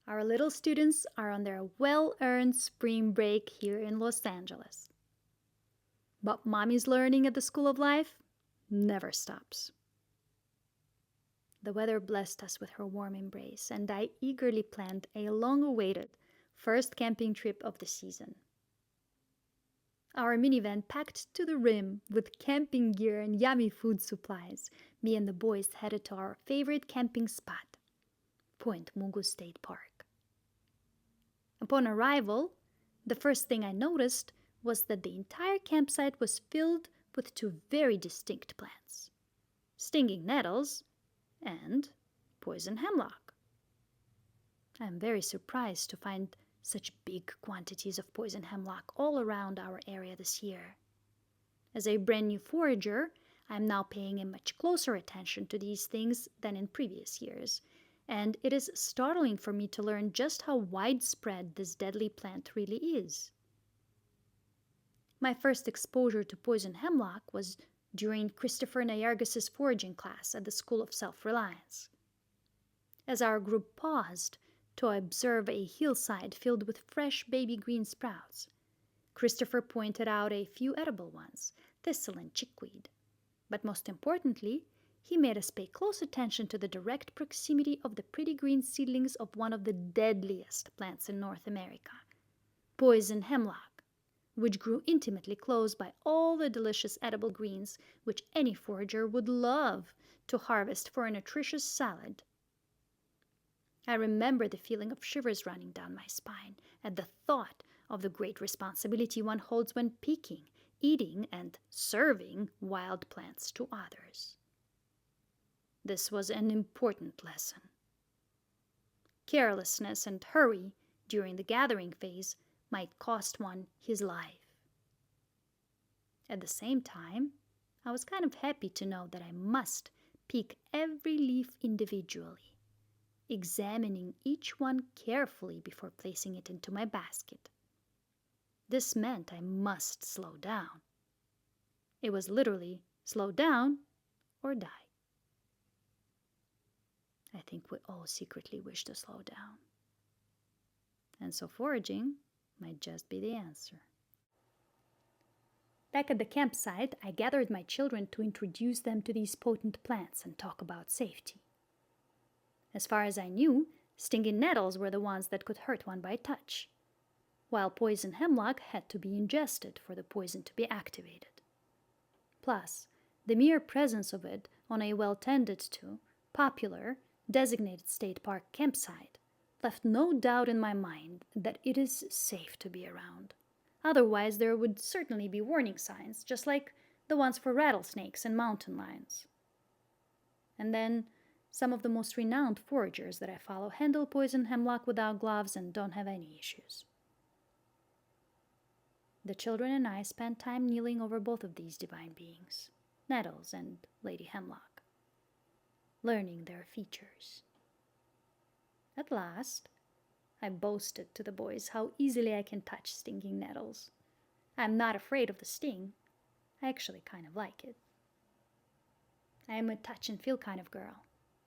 Our little students are on their well-earned spring break here in Los Angeles. But Mommy's learning at the School of Life never stops. The weather blessed us with her warm embrace, and I eagerly planned a long-awaited first camping trip of the season. Our minivan packed to the rim with camping gear and yummy food supplies, me and the boys headed to our favorite camping spot, Point Mugu State Park. Upon arrival, the first thing I noticed was that the entire campsite was filled with two very distinct plants, stinging nettles and poison hemlock. I am very surprised to find such big quantities of poison hemlock all around our area this year. As a brand new forager, I am now paying a much closer attention to these things than in previous years, and it is startling for me to learn just how widespread this deadly plant really is. My first exposure to poison hemlock was during Christopher Nayargas's foraging class at the School of Self-Reliance. As our group paused to observe a hillside filled with fresh baby green sprouts, Christopher pointed out a few edible ones, thistle and chickweed. But most importantly, he made us pay close attention to the direct proximity of the pretty green seedlings of one of the deadliest plants in North America, poison hemlock, which grew intimately close by all the delicious edible greens which any forager would love to harvest for a nutritious salad. I remember the feeling of shivers running down my spine at the thought of the great responsibility one holds when picking, eating, and serving wild plants to others. This was an important lesson. Carelessness and hurry during the gathering phase might cost one his life. At the same time, I was kind of happy to know that I must pick every leaf individually, examining each one carefully before placing it into my basket. This meant I must slow down. It was literally slow down or die. I think we all secretly wish to slow down. And so foraging might just be the answer. Back at the campsite, I gathered my children to introduce them to these potent plants and talk about safety. As far as I knew, stinging nettles were the ones that could hurt one by touch, while poison hemlock had to be ingested for the poison to be activated. Plus, the mere presence of it on a well-tended to, popular, designated state park campsite left no doubt in my mind that it is safe to be around. Otherwise, there would certainly be warning signs, just like the ones for rattlesnakes and mountain lions. And then, some of the most renowned foragers that I follow handle poison hemlock without gloves and don't have any issues. The children and I spent time kneeling over both of these divine beings, Nettles and Lady Hemlock, learning their features. At last, I boasted to the boys how easily I can touch stinging nettles. I'm not afraid of the sting. I actually kind of like it. I am a touch and feel kind of girl.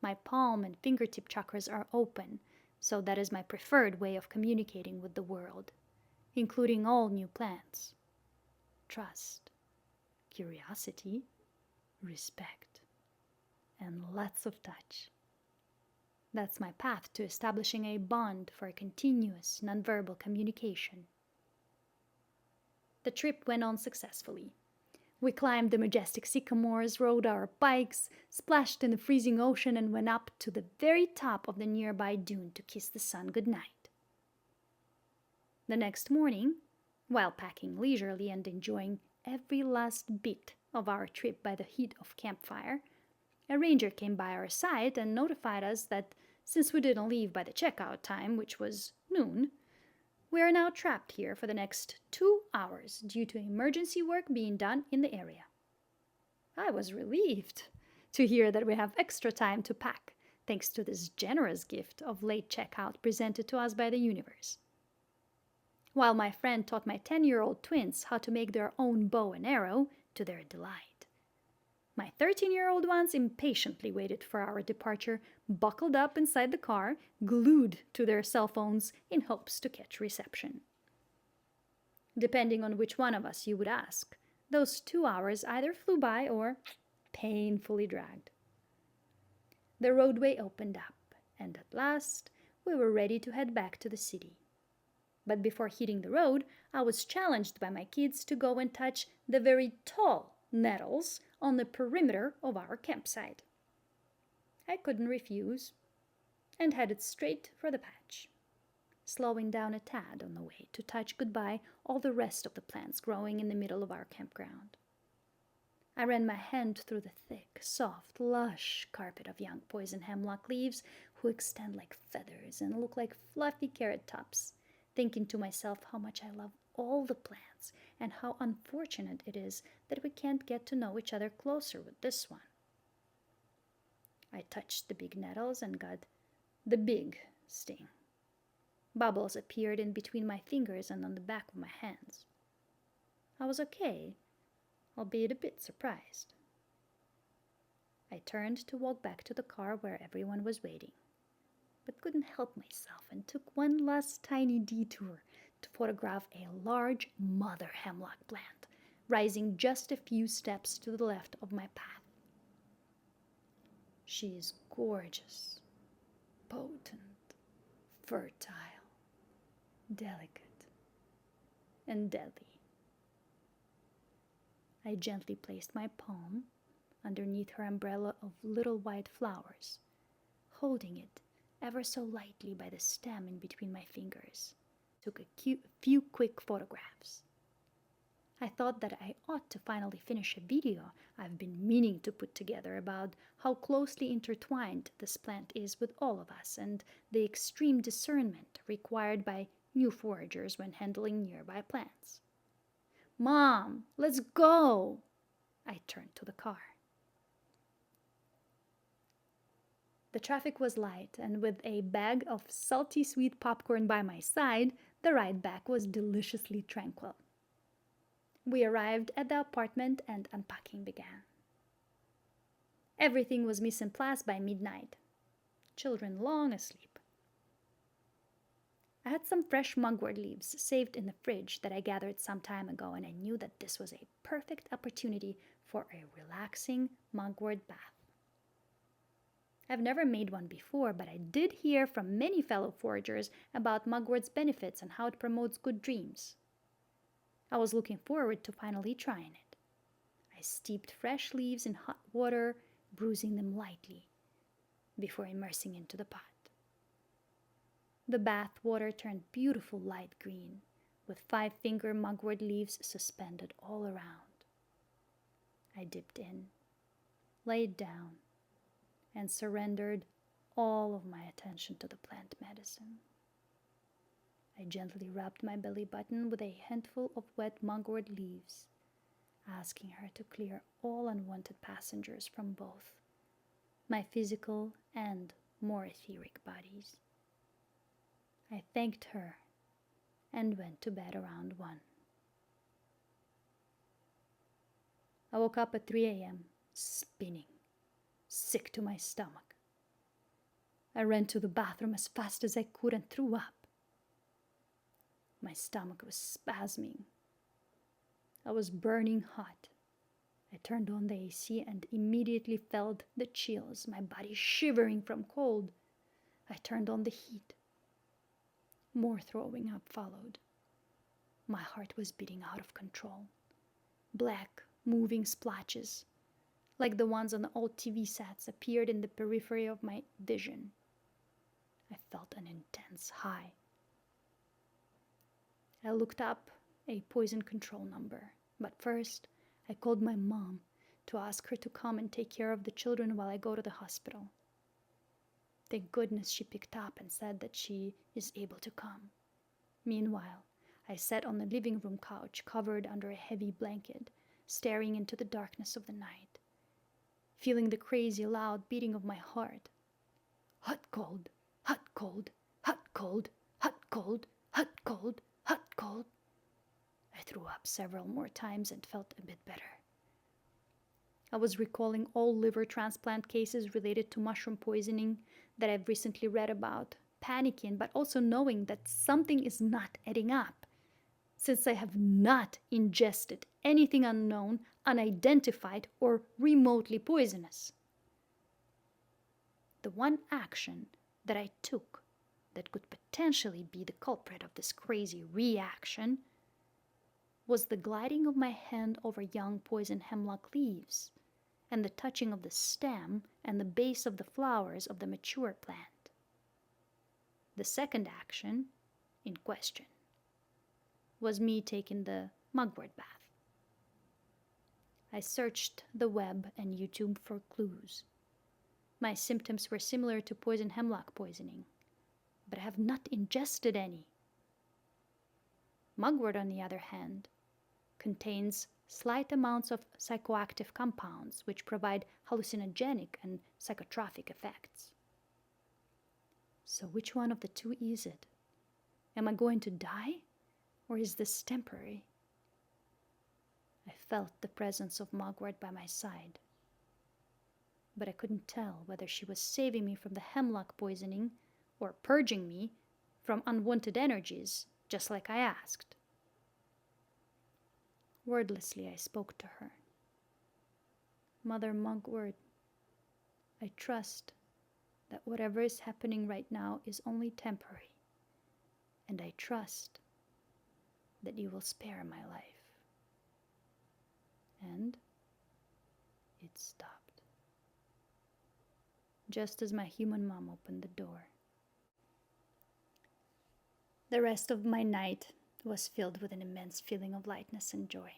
My palm and fingertip chakras are open, so that is my preferred way of communicating with the world, including all new plants. Trust, curiosity, respect, and lots of touch. That's my path to establishing a bond for a continuous, nonverbal communication. The trip went on successfully. We climbed the majestic sycamores, rode our bikes, splashed in the freezing ocean, and went up to the very top of the nearby dune to kiss the sun goodnight. The next morning, while packing leisurely and enjoying every last bit of our trip by the heat of campfire, a ranger came by our side and notified us that since we didn't leave by the checkout time, which was noon, we are now trapped here for the next 2 hours due to emergency work being done in the area. I was relieved to hear that we have extra time to pack, thanks to this generous gift of late checkout presented to us by the universe. While my friend taught my 10-year-old twins how to make their own bow and arrow, to their delight. My 13-year-old ones impatiently waited for our departure, buckled up inside the car, glued to their cell phones in hopes to catch reception. Depending on which one of us you would ask, those 2 hours either flew by or painfully dragged. The roadway opened up, and at last we were ready to head back to the city. But before hitting the road, I was challenged by my kids to go and touch the very tall nettles on the perimeter of our campsite. I couldn't refuse and headed straight for the patch, slowing down a tad on the way to touch goodbye all the rest of the plants growing in the middle of our campground. I ran my hand through the thick, soft, lush carpet of young poison hemlock leaves who extend like feathers and look like fluffy carrot tops, thinking to myself how much I love all the plants and how unfortunate it is that we can't get to know each other closer with this one. I touched the big nettles and got the big sting. Bubbles appeared in between my fingers and on the back of my hands. I was okay, albeit a bit surprised. I turned to walk back to the car where everyone was waiting, but couldn't help myself and took one last tiny detour to photograph a large mother hemlock plant rising just a few steps to the left of my path. She is gorgeous, potent, fertile, delicate, and deadly. I gently placed my palm underneath her umbrella of little white flowers, holding it ever so lightly by the stem in between my fingers. Took a few quick photographs. I thought that I ought to finally finish a video I've been meaning to put together about how closely intertwined this plant is with all of us and the extreme discernment required by new foragers when handling nearby plants. "Mom, let's go!" I turned to the car. The traffic was light, and with a bag of salty sweet popcorn by my side, the ride back was deliciously tranquil. We arrived at the apartment and unpacking began. Everything was mise en place by midnight, children long asleep. I had some fresh mugwort leaves saved in the fridge that I gathered some time ago, and I knew that this was a perfect opportunity for a relaxing mugwort bath. I've never made one before, but I did hear from many fellow foragers about mugwort's benefits and how it promotes good dreams. I was looking forward to finally trying it. I steeped fresh leaves in hot water, bruising them lightly, before immersing into the pot. The bath water turned beautiful light green, with 5-finger mugwort leaves suspended all around. I dipped in, laid down, and surrendered all of my attention to the plant medicine. I gently rubbed my belly button with a handful of wet mugwort leaves, asking her to clear all unwanted passengers from both my physical and more etheric bodies. I thanked her and went to bed around 1. I woke up at 3 a.m., spinning, sick to my stomach. I ran to the bathroom as fast as I could and threw up. My stomach was spasming. I was burning hot. I turned on the AC and immediately felt the chills, my body shivering from cold. I turned on the heat. More throwing up followed. My heart was beating out of control. Black, moving splotches, like the ones on the old TV sets, appeared in the periphery of my vision. I felt an intense high. I looked up a poison control number, but first I called my mom to ask her to come and take care of the children while I go to the hospital. Thank goodness she picked up and said that she is able to come. Meanwhile, I sat on the living room couch covered under a heavy blanket, staring into the darkness of the night, feeling the crazy loud beating of my heart. Hot cold, hot cold, hot cold, hot cold, hot cold, hot cold. I threw up several more times and felt a bit better. I was recalling all liver transplant cases related to mushroom poisoning that I've recently read about, panicking, but also knowing that something is not adding up, since I have not ingested anything unknown, unidentified, or remotely poisonous. The one action that I took that could potentially be the culprit of this crazy reaction was the gliding of my hand over young poison hemlock leaves and the touching of the stem and the base of the flowers of the mature plant. The second action in question was me taking the mugwort bath. I searched the web and YouTube for clues. My symptoms were similar to poison hemlock poisoning, but I have not ingested any. Mugwort, on the other hand, contains slight amounts of psychoactive compounds which provide hallucinogenic and psychotropic effects. So which one of the two is it? Am I going to die, or is this temporary? I felt the presence of Mugwort by my side, but I couldn't tell whether she was saving me from the hemlock poisoning or purging me from unwanted energies, just like I asked. Wordlessly, I spoke to her. Mother Mugwort, I trust that whatever is happening right now is only temporary, and I trust that you will spare my life. And it stopped, just as my human mom opened the door. The rest of my night was filled with an immense feeling of lightness and joy.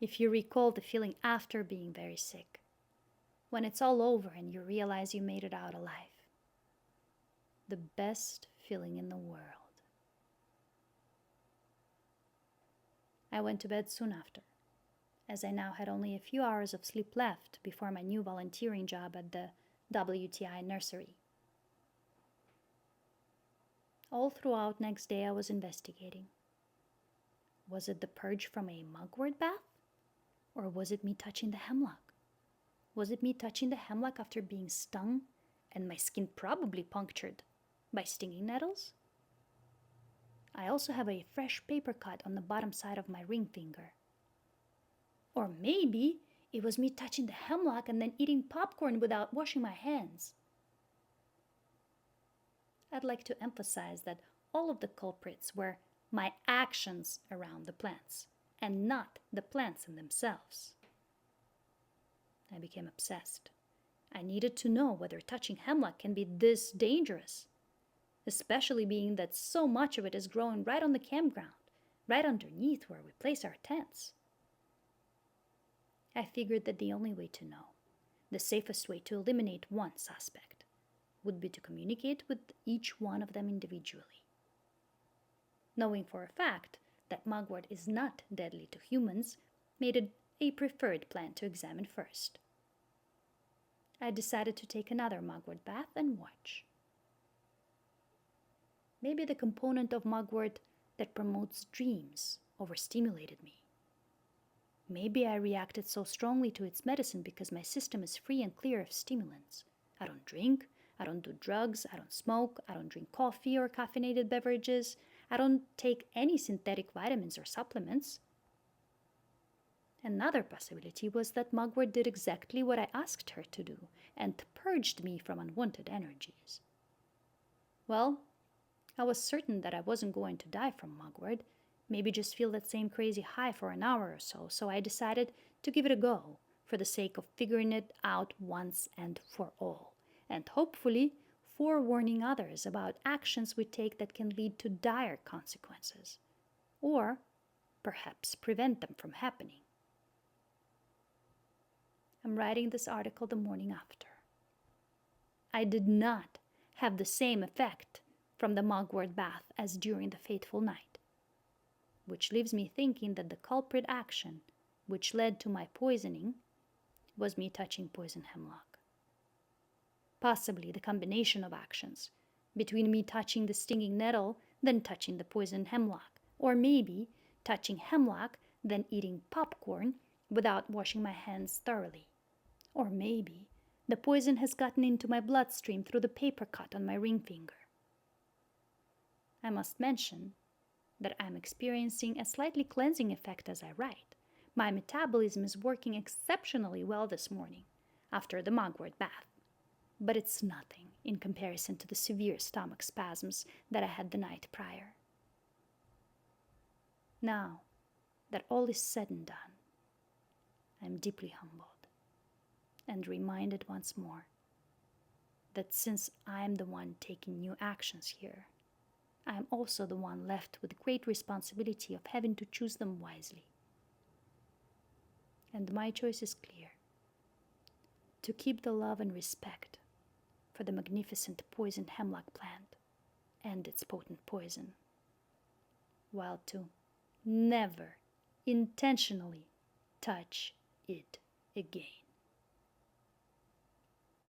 If you recall the feeling after being very sick, when it's all over and you realize you made it out alive, the best feeling in the world. I went to bed soon after, as I now had only a few hours of sleep left before my new volunteering job at the WTI nursery. All throughout next day I was investigating. Was it the purge from a mugwort bath? Or was it me touching the hemlock? Was it me touching the hemlock after being stung and my skin probably punctured by stinging nettles? I also have a fresh paper cut on the bottom side of my ring finger. Or maybe it was me touching the hemlock and then eating popcorn without washing my hands. I'd like to emphasize that all of the culprits were my actions around the plants, and not the plants in themselves. I became obsessed. I needed to know whether touching hemlock can be this dangerous, especially being that so much of it is growing right on the campground, right underneath where we place our tents. I figured that the only way to know, the safest way to eliminate one suspect, would be to communicate with each one of them individually. Knowing for a fact that mugwort is not deadly to humans made it a preferred plant to examine first. I decided to take another mugwort bath and watch. Maybe the component of mugwort that promotes dreams overstimulated me. Maybe I reacted so strongly to its medicine because my system is free and clear of stimulants. I don't drink, I don't do drugs, I don't smoke, I don't drink coffee or caffeinated beverages, I don't take any synthetic vitamins or supplements. Another possibility was that mugwort did exactly what I asked her to do and purged me from unwanted energies. Well, I was certain that I wasn't going to die from mugwort, maybe just feel that same crazy high for an hour or so I decided to give it a go for the sake of figuring it out once and for all, and hopefully forewarning others about actions we take that can lead to dire consequences, or perhaps prevent them from happening. I'm writing this article the morning after. I did not have the same effect from the mugwort bath as during the fateful night, which leaves me thinking that the culprit action which led to my poisoning was me touching poison hemlock. Possibly the combination of actions between me touching the stinging nettle, then touching the poison hemlock, or maybe touching hemlock, then eating popcorn, without washing my hands thoroughly. Or maybe the poison has gotten into my bloodstream through the paper cut on my ring finger. I must mention that I'm experiencing a slightly cleansing effect as I write. My metabolism is working exceptionally well this morning after the mugwort bath, but it's nothing in comparison to the severe stomach spasms that I had the night prior. Now that all is said and done, I'm deeply humbled and reminded once more that since I'm the one taking new actions here, I am also the one left with the great responsibility of having to choose them wisely. And my choice is clear: to keep the love and respect for the magnificent poison hemlock plant and its potent poison, while to never intentionally touch it again.